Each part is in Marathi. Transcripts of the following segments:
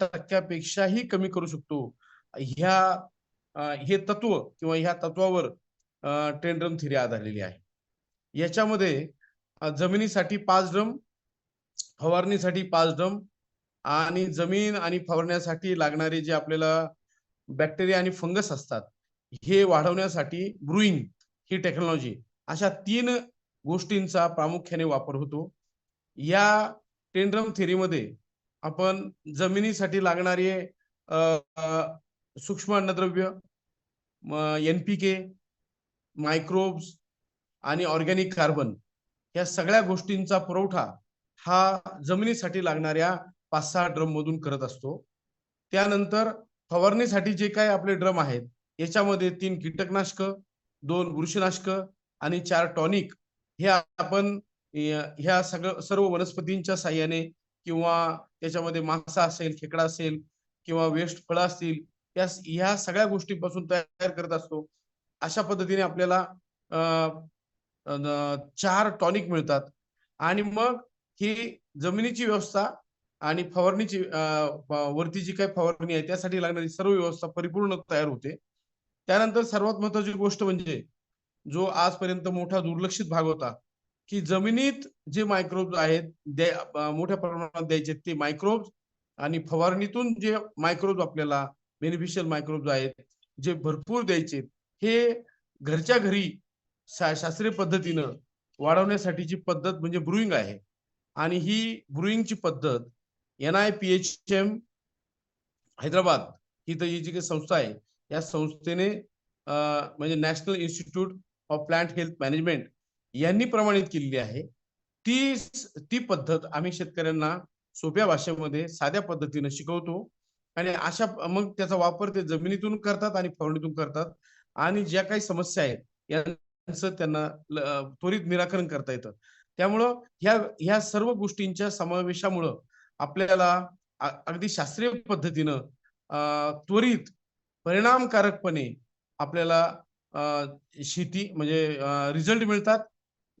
50% कमी करू शकतो. ह्या हे तत्व किंवा ह्या तत्वावर टेंड्रम थिअरी आधारलेली आहे. याच्यामध्ये जमिनीसाठी 5 ड्रम, फवारणीसाठी 5 ड्रम आणि जमीन आणि फवारण्यासाठी लागणारे जे आपल्याला बॅक्टेरिया आणि फंगस असतात हे वाढवण्यासाठी ब्रुईंग ही टेक्नॉलॉजी, अशा 3 गोष्टींचा प्रामुख्याने वापर होतो. या टेंड्रम थेरीमध्ये आपण जमिनीसाठी लागणारे सूक्ष्म अन्नद्रव्य, NPK, मायक्रोब्स आणि ऑर्गॅनिक कार्बन या सगळ्या गोष्टींचा पुरवठा हा जमिनीसाठी लागणाऱ्या 5-6 ड्रम मधून करत असतो. त्यानंतर फवारणीसाठी जे काही आपले ड्रम आहेत याच्यामध्ये 3 कीटकनाशक, 2 बुरशीनाशक आणि 4 टॉनिक हे आपण ह्या सर्व वनस्पतींच्या साहाय्याने किंवा त्याच्यामध्ये मासा असेल, खेकडा असेल किंवा वेस्ट फळं असतील या सगळ्या गोष्टींपासून तयार करत असतो. अशा पद्धतीने आपल्याला 4 टॉनिक मिळतात आणि मग ही जमिनीची व्यवस्था आणि फवारणीची वरती जी काही फवारणी आहे त्यासाठी लागणारी सर्व व्यवस्था परिपूर्ण तयार होते. त्यानंतर सर्वात महत्त्वाची गोष्ट म्हणजे जो आजपर्यंत मोठा दुर्लक्षित भाग होता, की जमिनीत जे मायक्रोब्स आहेत मोठ्या प्रमाणात द्यायचे ते मायक्रोब्स आणि फवारणीतून जे मायक्रोब्स आपल्याला बेनिफिशियल मायक्रोब्स आहेत जे भरपूर द्यायचे, हे घरच्या घरी शास्त्रीय पद्धतीनं वाढवण्यासाठीची पद्धत म्हणजे ब्रुईंग आहे. आणि ही ब्रुईंगची पद्धत NIPHM हैदराबाद ही तर ही जी काही संस्था आहे या संस्थेने म्हणजे national institute of plant health management यांनी प्रमाणित केलेली आहे. ती पद्धत आम्ही शेतकऱ्यांना सोप्या भाषेमध्ये साध्या पद्धतीनं शिकवतो आणि अशा मग त्याचा वापर ते जमिनीतून करतात आणि फवारणीतून करतात आणि ज्या काही समस्या आहेत यांचं त्यांना त्वरित निराकरण करता येतं. त्यामुळं ह्या सर्व गोष्टींच्या समावेशामुळं आपल्याला अगदी शास्त्रीय पद्धतीनं त्वरित परिणामकारकपणे आपल्याला शेती म्हणजे रिझल्ट मिळतात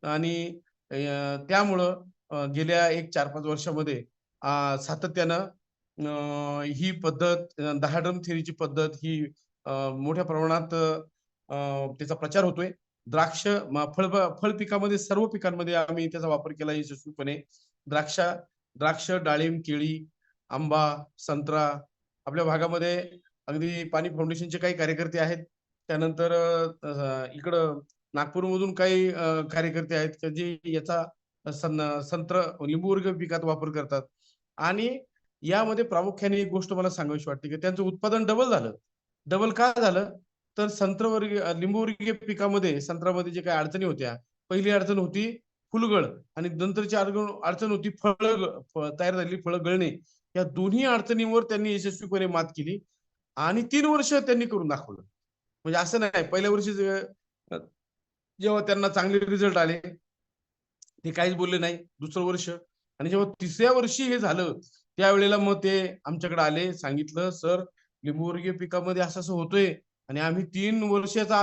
आणि त्यामुळं गेल्या 1-4-5 वर्षामध्ये सातत्यानं ही पद्धत 10 ड्रम थेरीची पद्धत ही मोठ्या प्रमाणात त्याचा प्रचार होतोय. द्राक्ष फळ पिकामध्ये सर्व पिकांमध्ये आम्ही त्याचा वापर केला यशस्वीपणे. द्राक्ष, डाळिंब, केळी, आंबा, संत्रा आपल्या भागामध्ये अगदी पाणी फाउंडेशनचे काही कार्यकर्ते आहेत. त्यानंतर इकडं नागपूरमधून काही कार्यकर्ते आहेत जे याचा संत्र लिंबूवर्गीय पिकात वापर करतात आणि यामध्ये प्रामुख्याने एक गोष्ट मला सांगावीशी वाटते की त्यांचं उत्पादन डबल झालं. डबल का झालं? तर लिंबूवर्गीय पिकामध्ये संत्र्यामध्ये जे काही अडचणी होत्या, पहिली अडचण होती फुलगळ आणि नंतरची अडचण होती तयार झालेली फळं गळणे. या दोन्ही अडचणींवर त्यांनी यशस्वीपणे मात केली आणि 3 वर्ष त्यांनी करून दाखवलं. म्हणजे असं नाही पहिल्या वर्षी जेव्हा त्यांना चांगले रिझल्ट आले ते काहीच बोलले नाही. दुसरं वर्ष आणि जेव्हा तिसऱ्या वर्षी हे झालं त्यावेळेला मग ते आमच्याकडे आले, सांगितलं सर लिंबूवर्गीय पिकामध्ये असं होतोय आणि आम्ही 3 वर्षाचा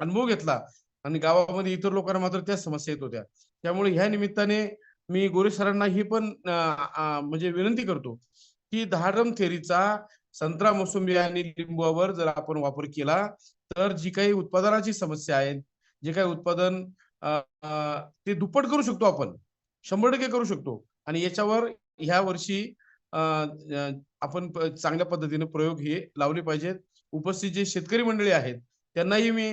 अनुभव घेतला आणि गावामध्ये इतर लोकांना मात्र त्याच समस्या येत होत्या. त्यामुळे ह्या निमित्ताने मी गोरे सरांना ही पण म्हणजे विनंती करतो की 10 ड्रम थेरीचा संत्रा, मोसंबी आणि लिंबूवर जर आपण वापर केला तर जी काही उत्पादनाची समस्या आहे, जे काही उत्पादन ते दुप्पट करू शकतो आपण 100% करू शकतो आणि याच्यावर ह्या वर्षी आपण चांगल्या पद्धतीने प्रयोग हे लावले पाहिजेत. उपस्थित जे शेतकरी मंडळी आहेत त्यांनाही मी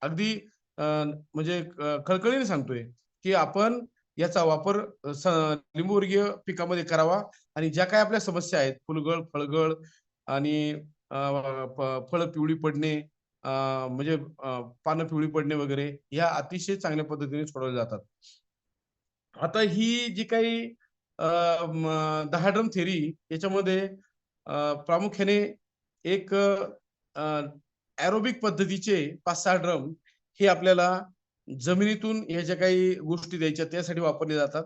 अगदी म्हणजे कळकळीने सांगतोय की आपण याचा वापर लिंबूवर्गीय पिकामध्ये करावा आणि ज्या काही आपल्या समस्या आहेत फुलगळ, फळगळ आणि फळं पिवळी पडणे म्हणजे पानं पिवळी पडणे वगैरे या अतिशय चांगल्या पद्धतीने सोडवल्या जातात. आता ही जी काही 10 ड्रम थेरी याच्यामध्ये प्रामुख्याने एक एरोबिक पद्धतीचे 5-6 ड्रम हे आपल्याला जमिनीतून ह्या ज्या काही गोष्टी द्यायच्या त्यासाठी वापरले जातात.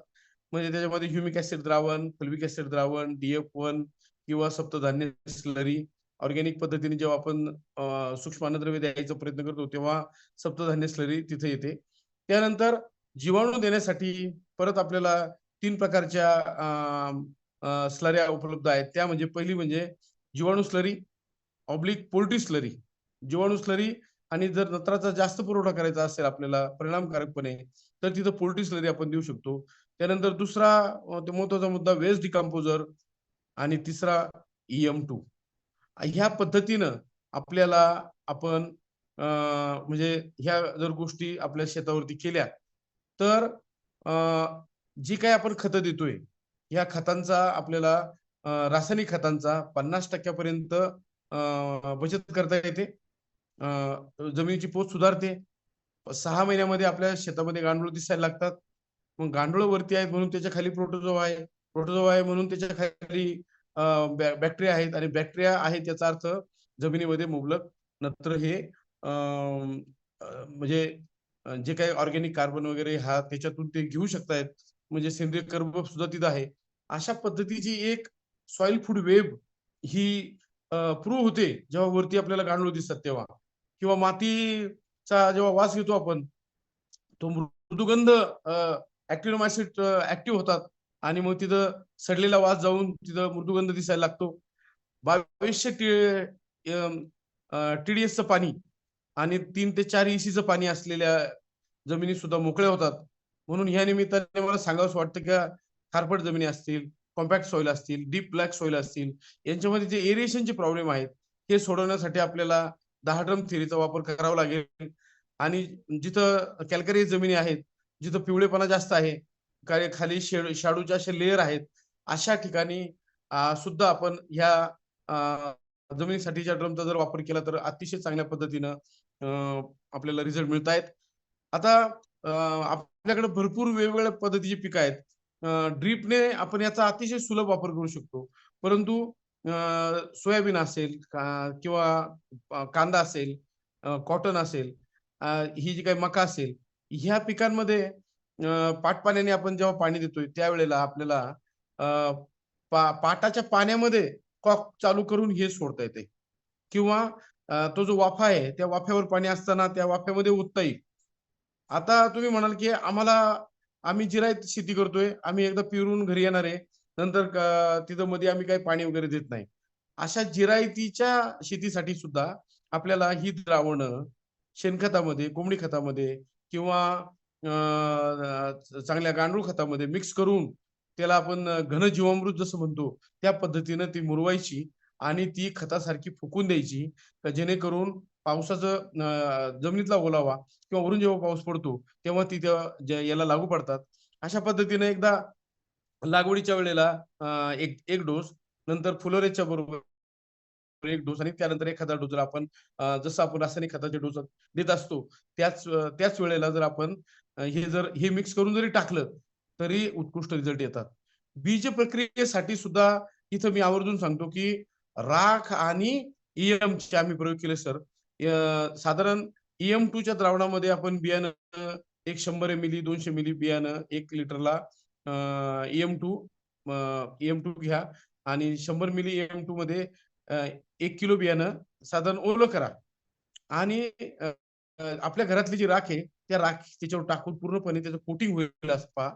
म्हणजे त्याच्यामध्ये ह्युमिक ऍसिड द्रावण, फल्विक ऍसिड द्रावण, DF1 किंवा सप्तधान्य स्लरी ऑर्गॅनिक पद्धतीने जेव्हा आपण सूक्ष्म अन्नद्रव्य द्यायचा प्रयत्न करतो तेव्हा सप्तधान्य स्लरी तिथे येते. त्यानंतर जीवाणू देण्यासाठी परत आपल्याला 3 प्रकारच्या स्लऱ्या उपलब्ध आहेत. त्या म्हणजे पहिली म्हणजे जीवाणू स्लरी पोल्ट्री स्लरी, जीवाणू स्लरी. आणि जर नत्राचा जास्त पुरवठा करायचा असेल आपल्याला परिणामकारकपणे, तर तिथं पोल्ट्री स्लरी आपण देऊ शकतो. त्यानंतर दुसरा महत्वाचा मुद्दा वेस्ट डिकम्पोजर. आणि तिसरा EM2. ह्या पद्धतीनं आपल्याला आपण म्हणजे ह्या जर गोष्टी आपल्या शेतावरती केल्या, तर जी काही आपण खतं देतोय, ह्या खतांचा आपल्याला रासायनिक खतांचा 50% बचत करता येते. जमिनीची पोत सुधारते. 6 महिन्यामध्ये आपल्या शेतामध्ये गांडूळ दिसायला लागतात. मग गांडूळ वरती आहेत म्हणून त्याच्या खाली प्रोटोझोआ आहे, प्रोटोझोआ आहे म्हणून त्याच्या खाली बॅक्टेरिया आहेत, आणि बॅक्टेरिया आहेत याचा अर्थ जमिनीमध्ये मुबलक नत्र हे म्हणजे जे काही ऑर्गॅनिक कार्बन वगैरे हा त्याच्यातून ते घेऊ शकतायत. म्हणजे सेंद्रिय कर्ब सुद्धा तिथं आहे. अशा पद्धतीची एक सॉइल फूड वेब ही प्रूव्ह होते जेव्हा वरती आपल्याला गांडूळ दिसतात तेव्हा, किंवा मातीचा जेव्हा वास घेतो आपण, तो मृदुगंध ऍक्टिनोमायसिट ऍक्टिव्ह होतात, आणि मग तिथं सडलेला वास जाऊन तिथं मृदुगंध दिसायला लागतो. 2200 TDSचं पाणी आणि 3 ते 4 ECचं पाणी असलेल्या जमिनी सुद्धा मोकळ्या होतात. म्हणून ह्या निमित्ताने मला सांगावंसं वाटतं की खारपट जमिनी असतील, कॉम्पॅक्ट सॉइल असतील, डीप ब्लॅक सॉइल असतील, यांच्यामध्ये जे एरिएशनचे प्रॉब्लेम आहेत हे सोडवण्यासाठी आपल्याला 10 ड्रम थेअरीचा वापर करावा लागेल. आणि जिथं कॅल्करी जमिनी आहेत, जिथं पिवळेपणा जास्त आहे, खाली शाडूचे असे लेयर आहेत, अशा ठिकाणी सुद्धा आपण ह्या जमिनीसाठीच्या ड्रमचा जर वापर केला तर अतिशय चांगल्या पद्धतीनं आपल्याला रिझल्ट मिळत आहेत. आता आपल्याकडे भरपूर वेगवेगळ्या पद्धतीची पिकं आहेत. ड्रीपने आपण याचा अतिशय सुलभ वापर करू शकतो. परंतु सोयाबीन असेल किंवा कांदा असेल, कॉटन असेल, ही जी काही मका असेल, ह्या पिकांमध्ये पाटपाण्याने आपण जेव्हा पाणी देतोय त्यावेळेला आपल्याला पाटाच्या पाण्यामध्ये कॉक चालू करून हे सोडता येते, किंवा तो जो वाफा आहे त्या वाफ्यावर पाणी असताना त्या वाफ्यामध्ये ओतता येईल. आता तुम्ही म्हणाल की आम्ही जिरायत शेती करतोय, आम्ही एकदा पिरून घरी येणार आहे, नंतर तिथं मध्ये आम्ही काही पाणी वगैरे देत नाही. अशा जिरायतीच्या शेतीसाठी सुद्धा आपल्याला ही द्रावणं शेणखतामध्ये, कोंबडी खतामध्ये, किंवा चांगल्या गांडूळ खतामध्ये मिक्स करून त्याला आपण घन जीवामृत जसं म्हणतो त्या पद्धतीनं ती मुरवायची आणि ती खतासारखी फुकून द्यायची, जेणेकरून पावसाचं जमिनीतला ओलावा किंवा वरून जेव्हा पाऊस पडतो तेव्हा ती याला लागू पडतात. अशा पद्धतीने एकदा लागवडीच्या वेळेला एक एक डोस, नंतर फुलोऱ्याच्या बरोबर एक डोस, आणि त्यानंतर एखादा डोस जर आपण जसं आपण रासायनिक खताचे डोस देत असतो त्याच वेळेला जर आपण हे मिक्स करून जरी टाकलं तरी उत्कृष्ट रिझल्ट येतात. बीज प्रक्रियेसाठी सुद्धा इथं मी आवर्जून सांगतो की राख आणि EM चे आम्ही प्रयोग केले सर. साधारण EM2च्या द्रावणामध्ये आपण बियाणं एक 100 ml 200 ml बियाणं 1 लिटरला EM2 घ्या, आणि 100 ml EM2 मध्ये 1 किलो बियाणं साधारण ओलं करा, आणि आपल्या घरातली जी राख आहे त्या राख त्याच्यावर टाकून पूर्णपणे त्याचं कोटिंग होईल असं पहा.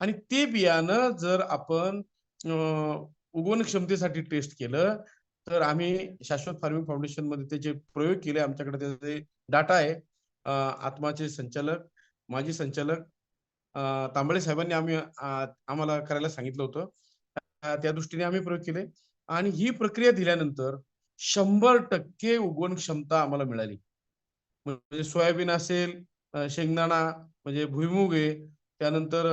आणि ते बियाणं जर आपण उगवण क्षमतेसाठी टेस्ट केलं तर आम्ही शाश्वत फार्मिंग फाउंडेशन मध्ये त्याचे प्रयोग केले. आमच्याकडे त्याचे डाटा आहे. आत्माचे संचालक, माजी संचालक तांबळे साहेबांनी आम्हाला करायला सांगितलं होतं. त्या दृष्टीने आम्ही प्रयोग केले, आणि ही प्रक्रिया दिल्यानंतर 100% उगवण क्षमता आम्हाला मिळाली. म्हणजे सोयाबीन असेल, शेंगदाणा म्हणजे भुईमूग आहे, त्यानंतर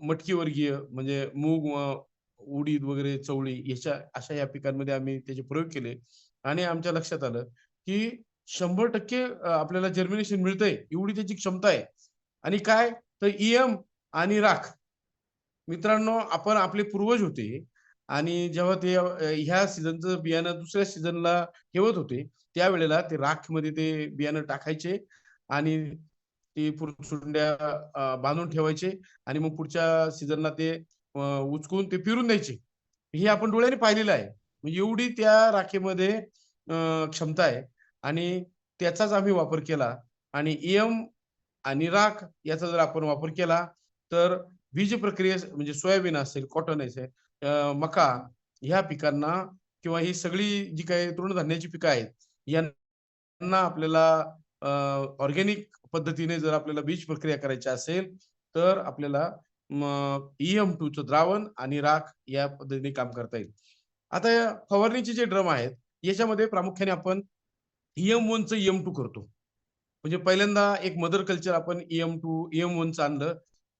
मटकी वर्गीय म्हणजे मूग, उडीद वगैरे, चवळी, अशा या पिकांमध्ये आम्ही त्याचे प्रयोग केले, आणि आमच्या लक्षात आलं की 100% आपल्याला जर्मिनेशन मिळतंय, एवढी त्याची क्षमता आहे. आणि काय तर EM आणि राख, मित्रांनो, आपण आपले पूर्वज होते, आणि जेव्हा ते ह्या सीझनचं बियाणं दुसऱ्या सीझनला ठेवत होते त्यावेळेला ते राख मध्ये ते बियाणं टाकायचे, आणि ती सुंड्या बांधून ठेवायचे, आणि मग पुढच्या सीझनला ते उचकून ते पिरून द्यायचे. हे आपण डोळ्याने पाहिलेलं आहे. म्हणजे एवढी त्या राखेमध्ये क्षमता आहे, आणि त्याचाच आम्ही वापर केला. आणि EM आणि राख याचा जर आपण वापर केला तर बीज प्रक्रिये म्हणजे सोयाबीन असेल, कॉटन असेल, मका ह्या पिकांना किंवा ही सगळी जी काही तृणधान्याची पिकं आहेत यांना आपल्याला ऑर्गॅनिक पद्धतीने जर आपल्याला बीज प्रक्रिया करायची असेल तर आपल्याला EM2 चं द्रावण आणि राख या पद्धतीने काम करता येईल. आता या फवारणीचे जे ड्रम आहेत याच्यामध्ये प्रामुख्याने आपण EM1 चं EM2 करतो. म्हणजे पहिल्यांदा एक मदर कल्चर आपण EM2 EM1 चं आणलं.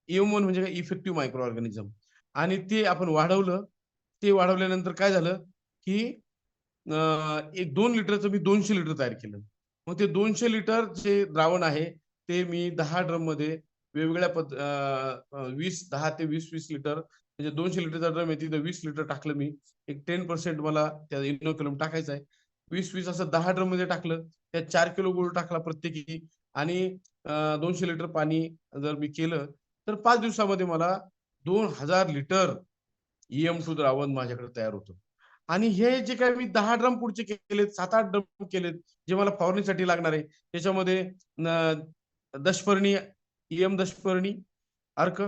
EM1 म्हणजे काय इफेक्टिव्ह मायक्रो ऑर्गॅनिझम आणि ते आपण वाढवलं. ते वाढवल्यानंतर काय झालं की एक 2 लिटरचं मी 200 लिटर तयार केलं. मग ते 200 लिटर जे द्रावण आहे ते मी 10 ड्रम मध्ये वेगवेगळ्या 10 ते 20 लिटर म्हणजे 200 लिटरचा ड्रम आहे तिथं 20 लिटर टाकलं मी. एक 10% मला त्या इनोक्युलम टाकायचा आहे. 20 असं 10 ड्रम मध्ये टाकलं. त्यात 4 किलो गुळ टाकला प्रत्येकी आणि 200 लिटर पाणी जर मी केलं तर 5 दिवसामध्ये मला 2000 लिटर EM2 द्रावण माझ्याकडे तयार होतं. आणि हे जे काही मी 10 ड्रम पुढचे केलेत, 7-8 ड्रम केलेत, जे मला फवारणीसाठी लागणार आहे. त्याच्यामध्ये दशपर्णी, दशपर्णी अर्क,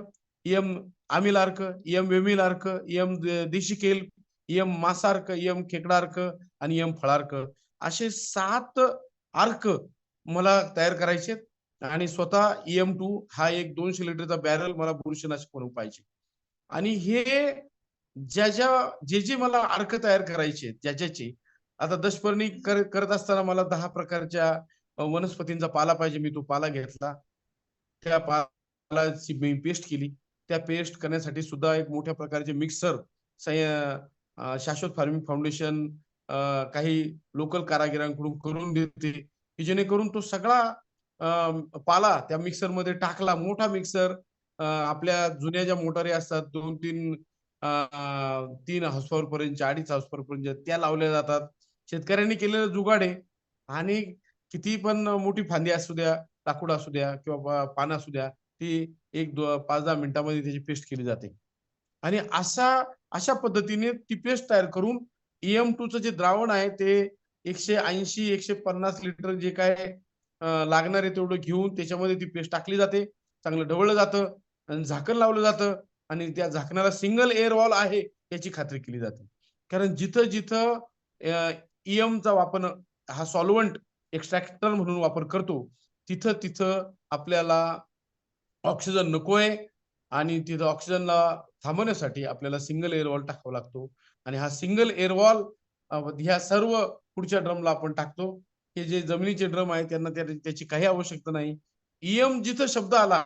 आमिल अर्क, वेमिल अर्क, देशिकेल, मासा अर्क, खेकडा अर्क आणि फळार्क असे 7 अर्क मला तयार करायचे आणि स्वतः EM2 हा एक 200 लिटरचा बॅरल मला बुरशीनाशक म्हणून पाहिजे. आणि हे जे मला अर्क तयार करायचे ज्याचे आता दशपर्णी करत असताना मला 10 प्रकारच्या वनस्पतींचा पाला पाहिजे. मी तो पाला घेतला. त्या पालाची मी पेस्ट केली. त्या पेस्ट करण्यासाठी सुद्धा एक मोठ्या प्रकारचे मिक्सर शाश्वत फार्मिंग फाउंडेशन काही लोकल कारागिरांकडून करून देते की जेणेकरून तो सगळा पाला त्या मिक्सर मध्ये टाकला. मोठा मिक्सर आपल्या जुन्या ज्या मोटारी असतात 2-3 3 हॉर्सपॉवर पर्यंत 2.5 हॉर्सपॉवर पर्यंत त्या लावल्या जातात. शेतकऱ्यांनी केलेलं जुगाड आहे आणि किती पण मोठी फांदी असू द्या, लाकूड असू द्या किंवा पानं असू द्या, ती 5-10 मिनिटांमध्ये त्याची पेस्ट केली जाते. आणि अशा पद्धतीने ती पेस्ट तयार करून EM2 चं जे द्रावण आहे ते 180-150 लिटर जे काय लागणार आहे तेवढं घेऊन त्याच्यामध्ये ती पेस्ट टाकली जाते. चांगलं ढवळलं जातं आणि झाकण लावलं जातं आणि त्या झाकणाला सिंगल एअर वॉल आहे याची खात्री केली जाते. कारण जिथं जिथं EMचा वापर हा सॉल्व्हंट एक्स्ट्रॅक्टर म्हणून वापर करतो तिथं तिथं आपल्याला ऑक्सिजन नकोय आणि तिथं ऑक्सिजनला थांबवण्यासाठी आपल्याला सिंगल एअर वॉल टाकावा लागतो आणि हा सिंगल एअर वॉल ह्या सर्व पुढच्या ड्रमला आपण टाकतो. हे जे जमिनीचे ड्रम आहेत त्यांना त्याची काही आवश्यकता नाही. EM जिथं शब्द आला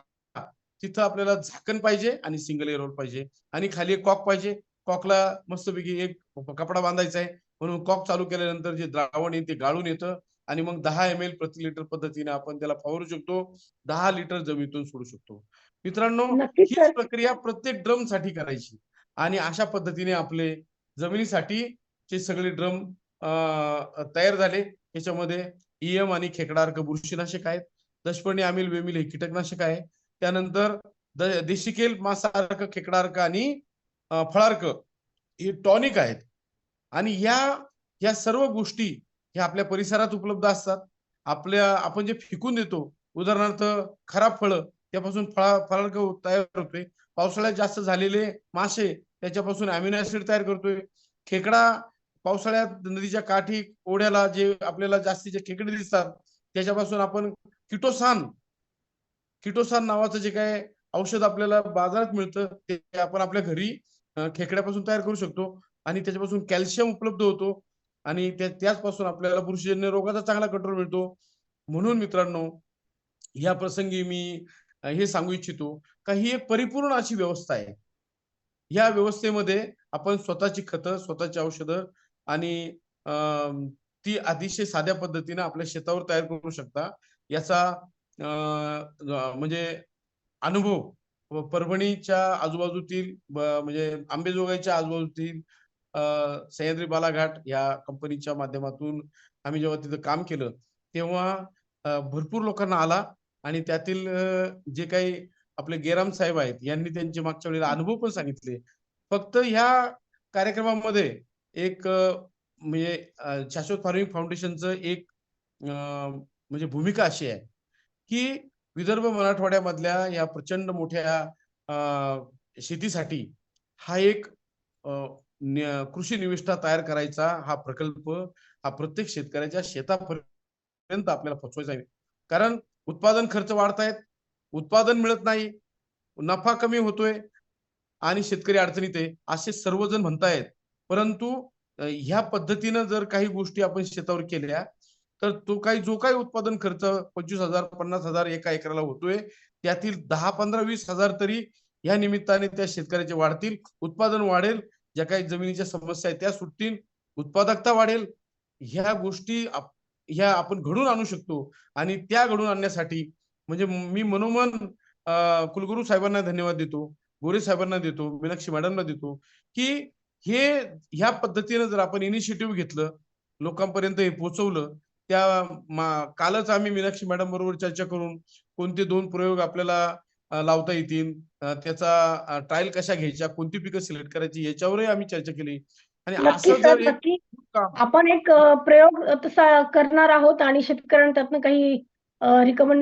तिथं आपल्याला झाकण पाहिजे आणि सिंगल एअर वॉल पाहिजे आणि खाली एक कॉक पाहिजे. कॉकला मस्तपैकी एक कपडा बांधायचा आहे म्हणून कॉक चालू केल्यानंतर जे द्रावण आहे ते गाळून येतं आणि मग 10 ml प्रति लिटर पद्धतीने आपण त्याला फवारू शकतो. 10 लिटर जमिनीतून सोडू शकतो. मित्रांनो, नक्कीच हीच सर. प्रक्रिया प्रत्येक ड्रम साठी करायची आणि अशा पद्धतीने आपले जमिनीसाठी चे सगळे ड्रम तयार झाले. याच्यामध्ये EM आणि खेकडार्क बुरशीनाशक आहेत. दशपर्णी, आमिल, वेमिल हे कीटकनाशक आहे. त्यानंतर देशिकेल, मासार्क, खेकडार्क आणि फळार्क हे टॉनिक आहेत. आणि या सर्व गोष्टी ह्या आपल्या परिसरात उपलब्ध असतात. आपण जे फेकून देतो उदाहरणार्थ खराब फळं त्यापासून फळार्क तयार होतोय. पावसाळ्यात जास्त झालेले मासे त्याच्यापासून अमिनो ऍसिड तयार करतोय. खेकडा पावसाळ्यात नदीच्या काठी ओढ्याला जे आपल्याला जास्तीचे खेकडे दिसतात त्याच्यापासून आपण किटोसान नावाचं जे काय औषध आपल्याला बाजारात मिळतं ते आपण आपल्या घरी खेकड्यापासून तयार करू शकतो आणि त्याच्यापासून कॅल्शियम उपलब्ध होतो आणि त्याचपासून आपल्याला बुरशीजन्य रोगाचा चांगला कंट्रोल मिळतो. म्हणून मित्रांनो, या प्रसंगी मी हे सांगू इच्छितो का ही एक परिपूर्ण अशी व्यवस्था आहे. या व्यवस्थेमध्ये आपण स्वतःची खतं, स्वतःची औषधं आणि ती अतिशय साध्या पद्धतीने आपल्या शेतावर तयार करू शकता. याचा म्हणजे अनुभव परभणीच्या आजूबाजूतील म्हणजे अंबेजोगाईच्या आजूबाजूतील सह्याद्री बालाघाट या कंपनीच्या माध्यमातून आम्ही जेव्हा तिथं काम केलं तेव्हा भरपूर लोकांना आला आणि त्यातील जे काही आपले गेराम साहेब आहेत यांनी त्यांचे मागच्या वेळेला अनुभव पण सांगितले. फक्त ह्या कार्यक्रमामध्ये एक म्हणजे शाश्वत फार्मिंग फाउंडेशनचं एक म्हणजे भूमिका अशी आहे की विदर्भ मराठवाड्यामधल्या या प्रचंड मोठ्या शेतीसाठी हा एक कृषी निविष्ठा तयार करायचा हा प्रकल्प हा प्रत्येक शेतकऱ्याच्या शेतापर्यंत आपल्याला पोहोचवायचा आहे. कारण उत्पादन खर्च वाढतायत, उत्पादन मिळत नाही, नफा कमी होतोय आणि शेतकरी अडचणीत आहे असे सर्वजण म्हणतायत. परंतु ह्या पद्धतीनं जर काही गोष्टी आपण शेतावर केल्या तर जो काही उत्पादन खर्च 25,000 50,000 एका एकराला होतोय त्यातील 10 15 20,000 तरी या निमित्ताने त्या शेतकऱ्याचे वाढतील, उत्पादन वाढेल, ज्या काही जमिनीच्या समस्या आहेत त्या सुटतील, उत्पादकता वाढेल. ह्या गोष्टी ह्या आपण घडून आणू शकतो आणि त्या घडून आणण्यासाठी म्हणजे मी मनोमन कुलगुरू साहेबांना धन्यवाद देतो, गोरे साहेबांना देतो, मीनाक्षी मॅडमला देतो की हे ह्या पद्धतीने जर आपण इनिशिएटिव्ह घेतलं, लोकांपर्यंत हे पोहोचवलं. कालच आम्ही मीनाक्षी मॅडम बरोबर चर्चा करून कोणते 2 प्रयोग आपल्याला लावता येतील, त्याचा ट्रायल कशा घ्यायच्या, कोणती पिकं सिलेक्ट करायची याच्यावरही आम्ही चर्चा केली. आणि नक्की असं सर, जर एक नक्की. काम आपण एक प्रयोग तसा करणार आहोत आणि शेतकऱ्यांना त्यातनं काही रिकमेंडेशन